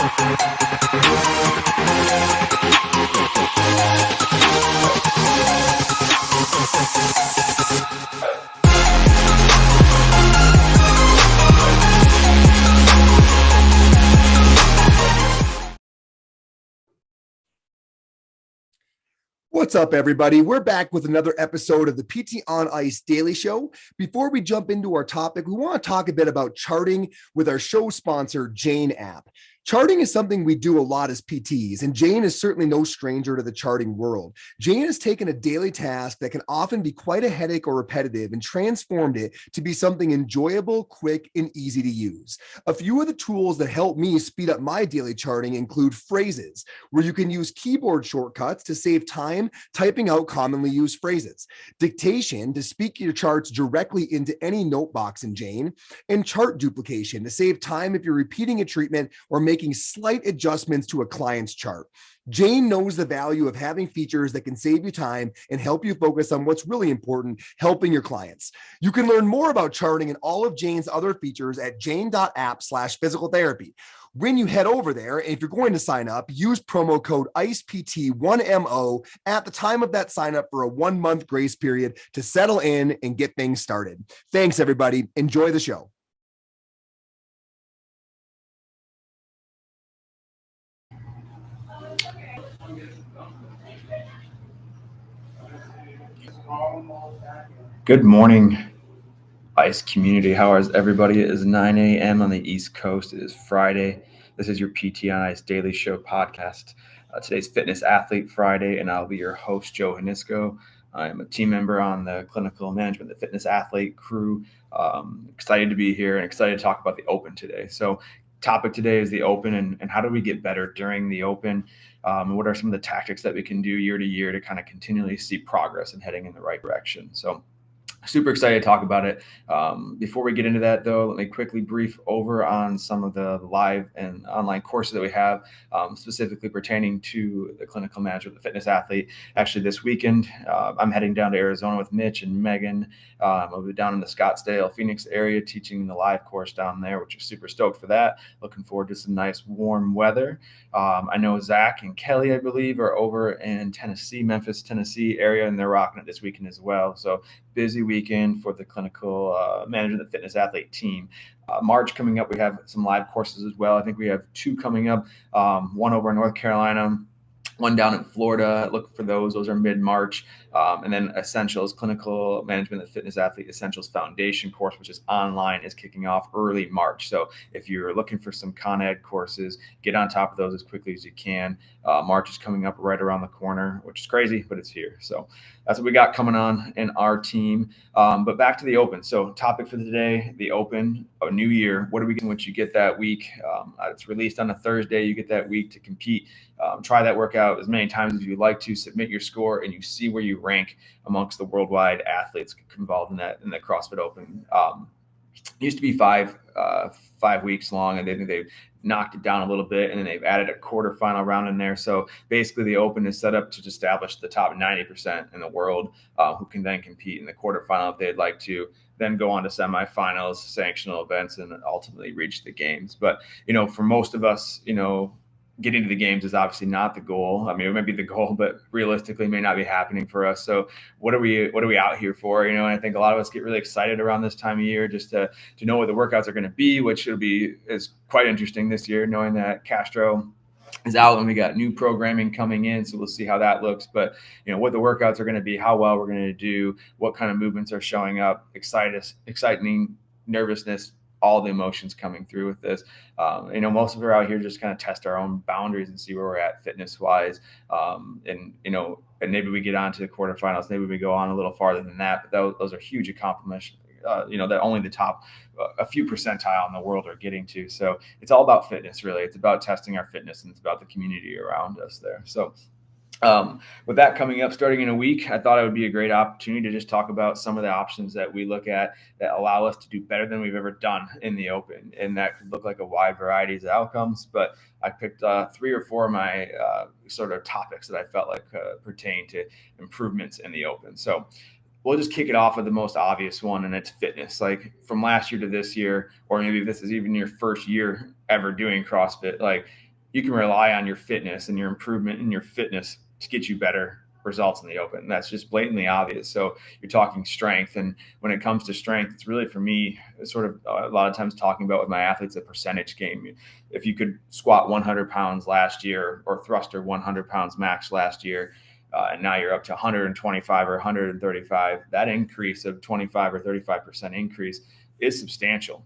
What's up, everybody? We're back with another episode of the PT on Ice Daily Show. Before we jump into our topic, we want to talk a bit about charting with our show sponsor, Jane app. Charting is something we do a lot as PTs, and Jane is certainly no stranger to the charting world. Jane has taken a daily task that can often be quite a headache or repetitive and transformed it to be something enjoyable, quick, and easy to use. A few of the tools that help me speed up my daily charting include phrases, where you can use keyboard shortcuts to save time typing out commonly used phrases, dictation to speak your charts directly into any note box in Jane, and chart duplication to save time if you're repeating a treatment or making slight adjustments to a client's chart. Jane knows the value of having features that can save you time and help you focus on what's really important, helping your clients. You can learn more about charting and all of Jane's other features at jane.app/physicaltherapy. When you head over there, and if you're going to sign up, use promo code ICEPT1MO at the time of that sign up for a 1-month grace period to settle in and get things started. Thanks, everybody. Enjoy the show. Good morning, ICE community. How is everybody? It is 9 a.m. on the East Coast. It is Friday. This is your PT on Ice Daily Show podcast. Today's Fitness Athlete Friday, and I'll be your host, Joe Hanisco. I'm a team member on the clinical management, the Fitness Athlete crew. Excited to be here and excited to talk about the Open today. So topic today is the Open and how do we get better during the Open? And what are some of the tactics that we can do year to year to kind of continually see progress and heading in the right direction? So super excited to talk about it. Before we get into that, though, let me quickly brief over on some of the live and online courses that we have, specifically pertaining to the clinical management of the fitness athlete. Actually, this weekend, I'm heading down to Arizona with Mitch and Megan. I'll be down in the Scottsdale, Phoenix area teaching the live course down there, which is super stoked for that. Looking forward to some nice warm weather. I know Zach and Kelly, I believe, are over in Tennessee, Memphis, Tennessee area, and they're rocking it this weekend as well. So busy weekend for the clinical management of the fitness athlete team. March coming up, we have some live courses as well. I think we have 2 coming up, one over in North Carolina, one down in Florida. Look for those. Those are mid-March. And then Essentials, Clinical Management of the Fitness Athlete Essentials Foundation course, which is online, is kicking off early March. So if you're looking for some Con Ed courses, get on top of those as quickly as you can. March is coming up right around the corner, which is crazy, but it's here. So that's what we got coming on in our team. But back to the Open. So topic for today, the Open, a new year. What are we getting? What you get that week? It's released on a Thursday. You get that week to compete. Try that workout as many times as you like to, submit your score, and you see where you rank amongst the worldwide athletes involved in the CrossFit Open. It used to be 5 weeks long, and they've knocked it down a little bit, and then they've added a quarterfinal round in there. So basically the Open is set up to establish the top 90% in the world who can then compete in the quarterfinal if they'd like to, then go on to semifinals, sanctional events, and ultimately reach the games. But, for most of us, getting to the games is obviously not the goal. I mean, it might be the goal, but realistically may not be happening for us. So what are we out here for? And I think a lot of us get really excited around this time of year just to know what the workouts are going to be, which is quite interesting this year, knowing that Castro is out and we got new programming coming in. So we'll see how that looks. But, what the workouts are going to be, how well we're going to do, what kind of movements are showing up, exciting, nervousness, all the emotions coming through with this. Most of us are out here just kind of test our own boundaries and see where we're at fitness wise. And maybe we get on to the quarterfinals, maybe we go on a little farther than that, but those are huge accomplishments, that only the top a few percentile in the world are getting to. So it's all about fitness, really. It's about testing our fitness, and it's about the community around us there. So with that coming up starting in a week, I thought it would be a great opportunity to just talk about some of the options that we look at that allow us to do better than we've ever done in the Open. And that could look like a wide variety of outcomes, but I picked 3 or 4 of my sort of topics that I felt like pertain to improvements in the Open. So we'll just kick it off with the most obvious one, and it's fitness. Like from last year to this year, or maybe this is even your first year ever doing CrossFit, like you can rely on your fitness and your improvement in your fitness to get you better results in the open. That's just blatantly obvious. So you're talking strength. And when it comes to strength, it's really, for me, sort of a lot of times talking about with my athletes, a percentage game. If you could squat 100 pounds last year or thruster 100 pounds max last year, and now you're up to 125 or 135, that increase of 25 or 35% increase is substantial.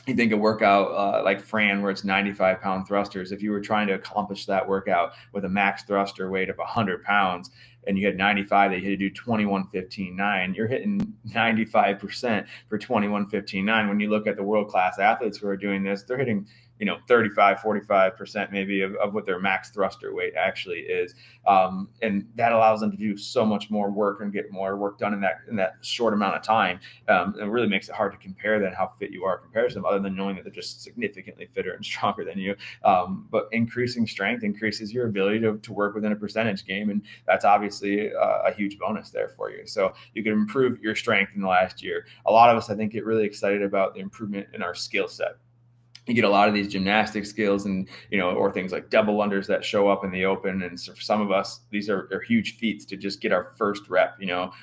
You think a workout like Fran, where it's 95-pound thrusters, if you were trying to accomplish that workout with a max thruster weight of 100 pounds and you had 95 that you had to do 21:15.9, you're hitting 95% for 21:15.9. When you look at the world-class athletes who are doing this, they're hitting 35, 45% maybe of what their max thruster weight actually is. And that allows them to do so much more work and get more work done in that short amount of time. It really makes it hard to compare then how fit you are in comparison, other than knowing that they're just significantly fitter and stronger than you. But increasing strength increases your ability to work within a percentage game. And that's obviously a huge bonus there for you. So you can improve your strength in the last year. A lot of us, I think, get really excited about the improvement in our skill set. You get a lot of these gymnastic skills and, or things like double unders that show up in the open. And so for some of us, these are huge feats to just get our first rep,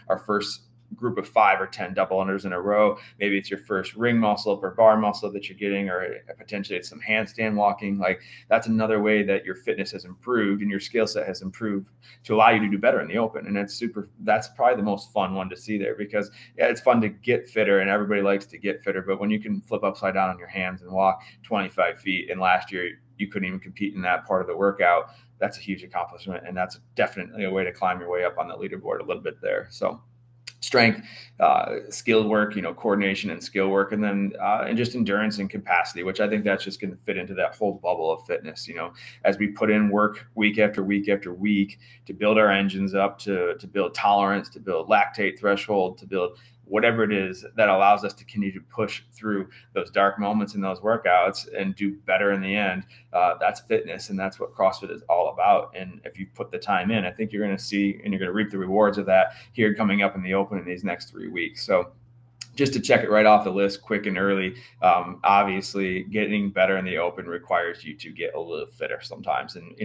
our first group of 5 or 10 double unders in a row. Maybe it's your first ring muscle up or bar muscle that you're getting, or potentially it's some handstand walking. Like, that's another way that your fitness has improved and your skill set has improved to allow you to do better in the open. And that's probably the most fun one to see there, because it's fun to get fitter and everybody likes to get fitter. But when you can flip upside down on your hands and walk 25 feet, and last year you couldn't even compete in that part of the workout, that's a huge accomplishment. And that's definitely a way to climb your way up on the leaderboard a little bit there. So strength, skill work, coordination and skill work, and then and just endurance and capacity, which I think that's just going to fit into that whole bubble of fitness. As we put in work week after week after week to build our engines up, to build tolerance, to build lactate threshold, to build whatever it is that allows us to continue to push through those dark moments in those workouts and do better in the end. That's fitness, and that's what CrossFit is all about. And if you put the time in, I think you're going to see and you're going to reap the rewards of that here coming up in the open in these next 3 weeks. So just to check it right off the list quick and early, obviously getting better in the open requires you to get a little fitter sometimes. And,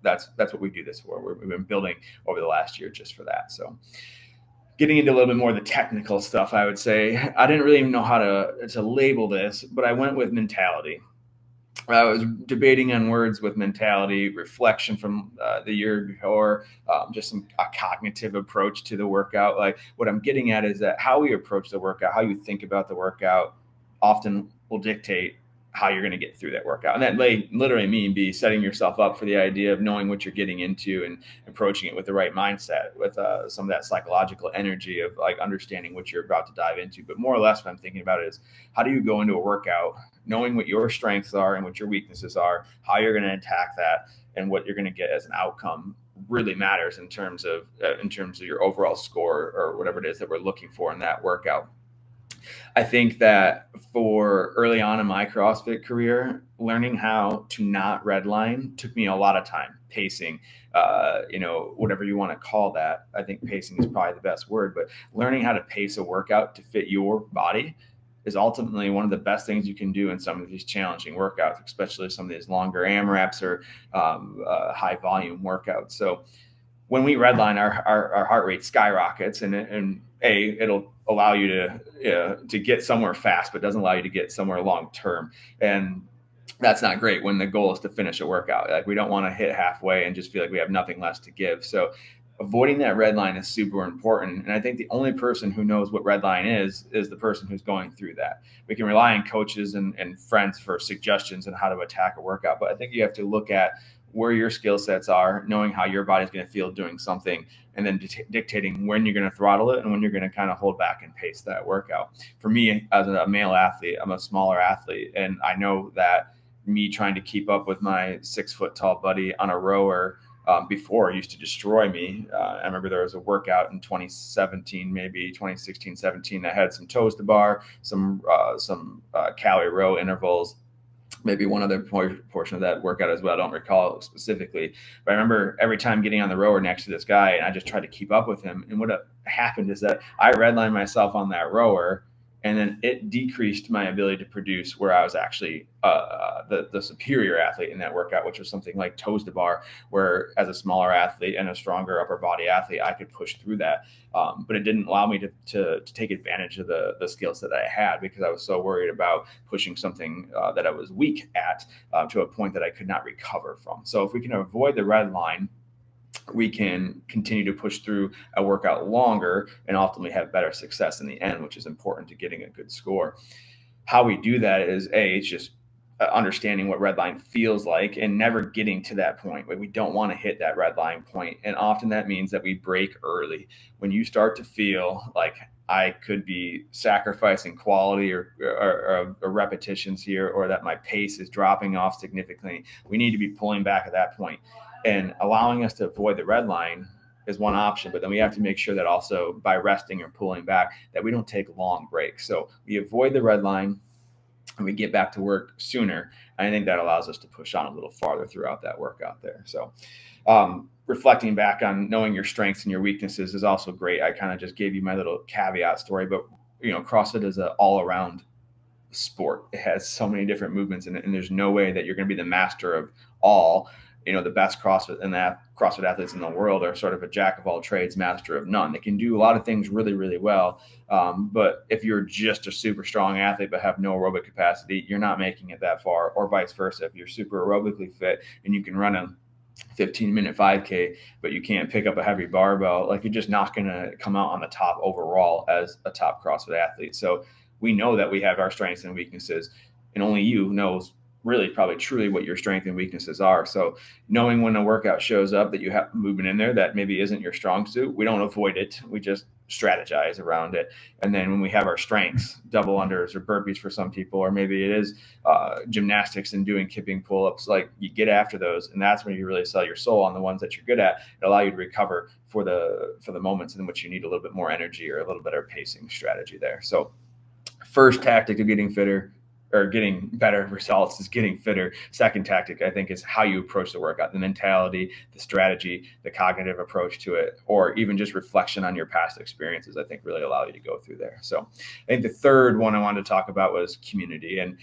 that's what we do this for. We've been building over the last year just for that. So getting into a little bit more of the technical stuff, I would say, I didn't really even know how to label this, but I went with mentality. I was debating on words with mentality, reflection from the year before, just a cognitive approach to the workout. Like, what I'm getting at is that how we approach the workout, how you think about the workout, often will dictate how you're going to get through that workout. And that literally be setting yourself up for the idea of knowing what you're getting into and approaching it with the right mindset, with some of that psychological energy of like understanding what you're about to dive into. But more or less what I'm thinking about is, how do you go into a workout knowing what your strengths are and what your weaknesses are, how you're going to attack that, and what you're going to get as an outcome really matters in terms of your overall score or whatever it is that we're looking for in that workout. I think that for early on in my CrossFit career, learning how to not redline took me a lot of time. Pacing, whatever you want to call that. I think pacing is probably the best word, but learning how to pace a workout to fit your body is ultimately one of the best things you can do in some of these challenging workouts, especially some of these longer AMRAPs or high volume workouts. So when we redline, our heart rate skyrockets, and it'll allow you to get somewhere fast, but doesn't allow you to get somewhere long term. And that's not great when the goal is to finish a workout. Like, we don't want to hit halfway and just feel like we have nothing less to give. So avoiding that red line is super important. And I think the only person who knows what red line is the person who's going through that. We can rely on coaches and friends for suggestions on how to attack a workout, but I think you have to look at where your skill sets are, knowing how your body's going to feel doing something, and then dictating when you're going to throttle it and when you're going to kind of hold back and pace that workout. For me, as a male athlete, I'm a smaller athlete, and I know that me trying to keep up with my 6 foot tall buddy on a rower before used to destroy me. I remember there was a workout in 2017, maybe 2016, 17, that had some toes to bar, some calorie row intervals, maybe one other portion of that workout as well. I don't recall specifically, but I remember every time getting on the rower next to this guy, and I just tried to keep up with him. And what happened is that I redlined myself on that rower, And then it decreased my ability to produce where I was actually the superior athlete in that workout, which was something like toes to bar, where as a smaller athlete and a stronger upper body athlete, I could push through that. But it didn't allow me to take advantage of the skill set that I had, because I was so worried about pushing something that I was weak at to a point that I could not recover from. So if we can avoid the red line, we can continue to push through a workout longer and ultimately have better success in the end, which is important to getting a good score. How we do that is it's just understanding what red line feels like and never getting to that point where we don't want to hit that red line point. And often that means that we break early. When you start to feel like I could be sacrificing quality or repetitions here, or that my pace is dropping off significantly, we need to be pulling back at that point. And allowing us to avoid the red line is one option, but then we have to make sure that also by resting or pulling back that we don't take long breaks. So we avoid the red line and we get back to work sooner. And I think that allows us to push on a little farther throughout that workout there. So reflecting back on knowing your strengths and your weaknesses is also great. I kind of just gave you my little caveat story, but CrossFit is an all-around sport. It has so many different movements in it, and there's no way that you're going to be the master of all. The best CrossFit athletes in the world are sort of a jack of all trades, master of none. They can do a lot of things really, really well. But if you're just a super strong athlete but have no aerobic capacity, you're not making it that far, or vice versa. If you're super aerobically fit and you can run a 15-minute 5K, but you can't pick up a heavy barbell, like, you're just not going to come out on the top overall as a top CrossFit athlete. So we know that we have our strengths and weaknesses, and only you knows really probably truly what your strengths and weaknesses are. So knowing when a workout shows up that you have movement in there that maybe isn't your strong suit, we don't avoid it. We just strategize around it. And then when we have our strengths, double unders or burpees for some people, or maybe it is gymnastics and doing kipping pull-ups, like, you get after those. And that's when you really sell your soul on the ones that you're good at, and allow you to recover for the moments in which you need a little bit more energy or a little better pacing strategy there. So first tactic of getting fitter or getting better results is getting fitter. Second tactic, I think, is how you approach the workout, the mentality, the strategy, the cognitive approach to it, or even just reflection on your past experiences, I think really allow you to go through there. So I think the third one I wanted to talk about was community. And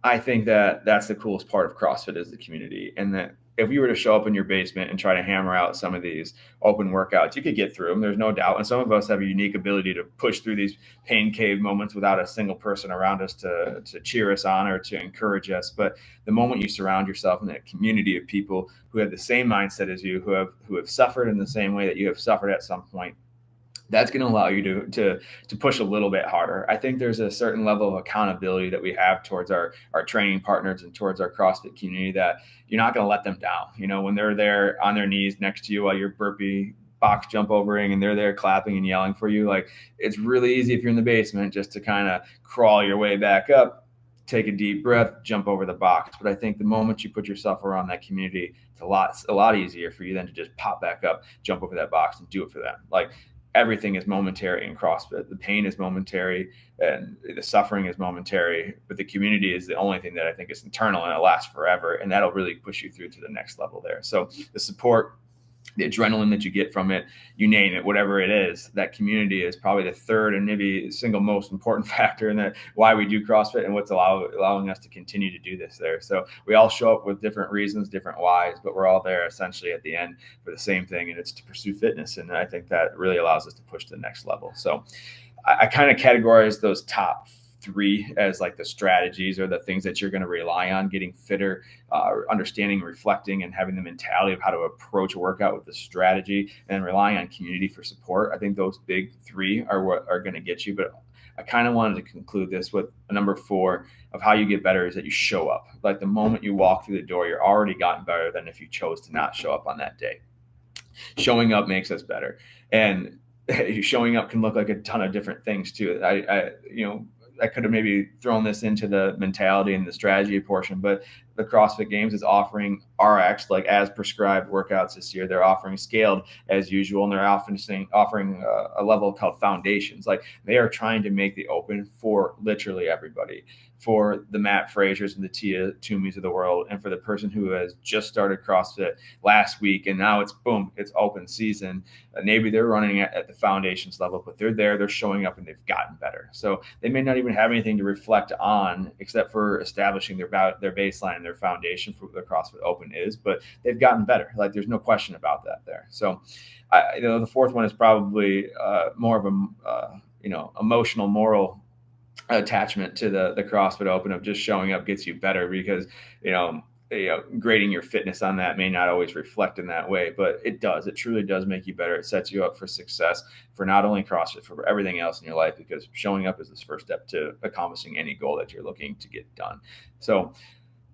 I think that that's the coolest part of CrossFit is the community. And that if you were to show up in your basement and try to hammer out some of these open workouts, you could get through them. There's no doubt. And some of us have a unique ability to push through these pain cave moments without a single person around us to cheer us on or to encourage us. But the moment you surround yourself in a community of people who have the same mindset as you, who have suffered in the same way that you have suffered at some point, that's going to allow you to push a little bit harder. I think there's a certain level of accountability that we have towards our training partners and towards our CrossFit community that you're not going to let them down. When they're there on their knees next to you while you're burpee box jump overing and they're there clapping and yelling for you, like, it's really easy if you're in the basement just to kind of crawl your way back up, take a deep breath, jump over the box. But I think the moment you put yourself around that community, it's a lot easier for you then to just pop back up, jump over that box and do it for them. Like, everything is momentary in CrossFit. The pain is momentary and the suffering is momentary, but the community is the only thing that I think is eternal and it lasts forever. And that'll really push you through to the next level there. So the support, the adrenaline that you get from it, you name it, whatever it is, that community is probably the third and maybe single most important factor in that why we do CrossFit and what's allowing us to continue to do this there. So we all show up with different reasons, different whys, but we're all there essentially at the end for the same thing, and it's to pursue fitness. And I think that really allows us to push to the next level. So I kind of categorize those top three as like the strategies or the things that you're going to rely on getting fitter, understanding, reflecting, and having the mentality of how to approach a workout with the strategy, and relying on community for support. I think those big three are what are going to get you. But I kind of wanted to conclude this with a number 4 of how you get better is that you show up. Like, the moment you walk through the door, you're already gotten better than if you chose to not show up on that day. Showing up makes us better. And showing up can look like a ton of different things too. I could have maybe thrown this into the mentality and the strategy portion, but the CrossFit Games is offering RX, like as prescribed workouts this year. They're offering scaled as usual, and they're often offering a level called foundations. Like they are trying to make the Open for literally everybody, for the Matt Frasers and the Tia Toomeys of the world, and for the person who has just started CrossFit last week and now it's boom, it's open season. Maybe they're running at the foundations level, but they're showing up and they've gotten better. So they may not even have anything to reflect on except for establishing their baseline and their foundation for what the CrossFit Open is, but they've gotten better. Like there's no question about that there. So the fourth one is probably more of a emotional, moral attachment to the CrossFit Open of just showing up gets you better, because grading your fitness on that may not always reflect in that way, but it does. It truly does make you better. It sets you up for success for not only CrossFit, for everything else in your life, because showing up is this first step to accomplishing any goal that you're looking to get done. So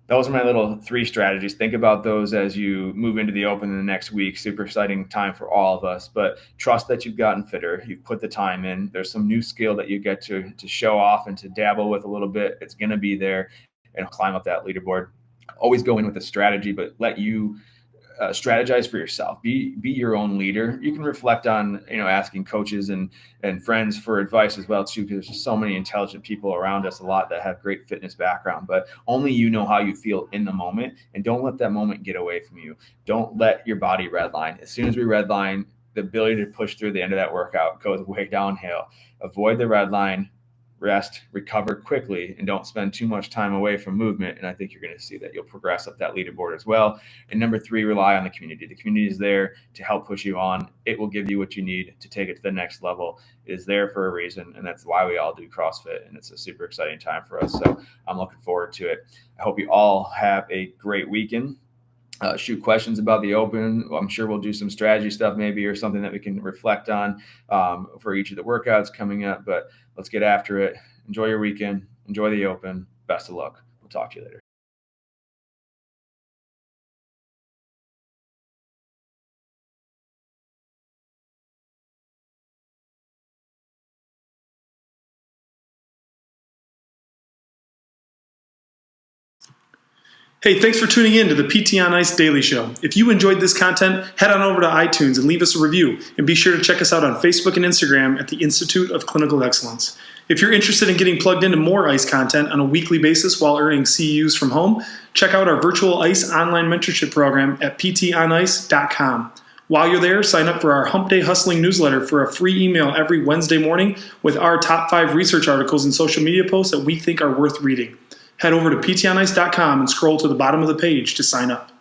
those are my little 3 strategies. Think about those as you move into the Open in the next week. Super exciting time for all of us, but trust that you've gotten fitter. You've put the time in. There's some new skill that you get to show off and to dabble with a little bit. It's going to be there, and climb up that leaderboard. Always go in with a strategy, but let you strategize for yourself. Be your own leader. You can reflect on, asking coaches and friends for advice as well too, because there's just so many intelligent people around us, a lot that have great fitness background, but only you know how you feel in the moment, and don't let that moment get away from you. Don't let your body redline. As soon as we redline, the ability to push through the end of that workout goes way downhill. Avoid the redline. Rest, recover quickly, and don't spend too much time away from movement. And I think you're going to see that you'll progress up that leaderboard as well. And number 3, rely on the community. The community is there to help push you on. It will give you what you need to take it to the next level. It is there for a reason, and that's why we all do CrossFit. And it's a super exciting time for us. So I'm looking forward to it. I hope you all have a great weekend. Shoot questions about the Open. I'm sure we'll do some strategy stuff maybe, or something that we can reflect on for each of the workouts coming up. But let's get after it. Enjoy your weekend. Enjoy the Open. Best of luck. We'll talk to you later. Hey, thanks for tuning in to the PT on Ice Daily Show. If you enjoyed this content, head on over to iTunes and leave us a review. And be sure to check us out on Facebook and Instagram at the Institute of Clinical Excellence. If you're interested in getting plugged into more ICE content on a weekly basis while earning CEUs from home, check out our virtual ICE online mentorship program at ptonice.com. While you're there, sign up for our Hump Day Hustling newsletter for a free email every Wednesday morning with our top 5 research articles and social media posts that we think are worth reading. Head over to ptonice.com and scroll to the bottom of the page to sign up.